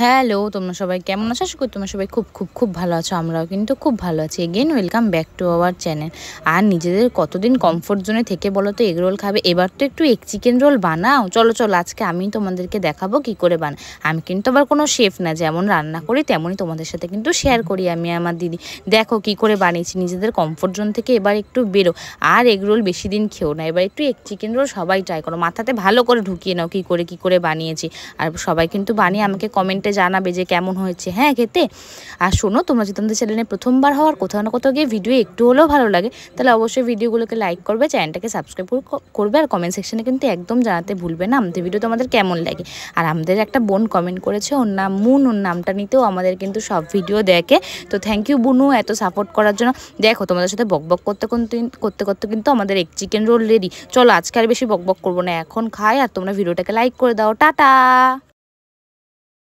Hello, তোমরা সবাই কেমন আছো? আশা করি তোমরা সবাই খুব খুব খুব ভালো আছো। আমরাও কিন্তু খুব ভালো আছি। Again welcome back to our channel. আর নিজেদের কতদিন কমফোর্ট জোনে থেকে বলো তো এগ রোল খাবে, এবার তো একটু এগ চিকেন রোল বানাও। চলো চলো আজকে আমি তোমাদেরকে দেখাবো কি করে আমি কিন্তু আবার কোনো শেফ না, যেমন রান্না করি তেমনই তোমাদের সাথে কিন্তু শেয়ার করি আমি আমার দিদি। দেখো কি করে বানিয়েছি, নিজেদের কমফোর্ট জোন থেকে এবার একটু বেরো। আর এগ রোল বেশি দিন খেও না, এবার একটু এগ চিকেন রোল সবাই ট্রাই করো, মাথাতে ভালো করে ঢুকিয়ে নাও কি করে বানিয়েছি। আর সবাই কিন্তু বানিয়ে আমাকে কমেন্টে জানাবে যে কেমন হয়েছে হ্যাঁ খেতে। আর শোনো, তোমরা যদি তোমাদের চ্যানেলে প্রথমবার হওয়ার কোথাও না কোথাও গিয়ে ভিডিও একটু হলেও ভালো লাগে, তাহলে অবশ্যই ভিডিওগুলোকে লাইক করবে, চ্যানেলটাকে সাবস্ক্রাইব করবে, আর কমেন্ট সেকশনে কিন্তু একদম জানাতে ভুলবে না আমাদের ভিডিও তোমাদের কেমন লাগে। আর আমাদের একটা বোন কমেন্ট করেছে, ওর নাম মুন, ওর নামটা নিতেও আমাদের কিন্তু সব ভিডিও দেখে। তো থ্যাংক ইউ বুনু এত সাপোর্ট করার জন্য। দেখো তোমাদের সাথে বকবক করতে করতে করতে কিন্তু আমাদের এগ চিকেন রোল রেডি। চলো আজকে আর বেশি বকবক করবো না, এখন খাই, আর তোমরা ভিডিওটাকে লাইক করে দাও। টাটা।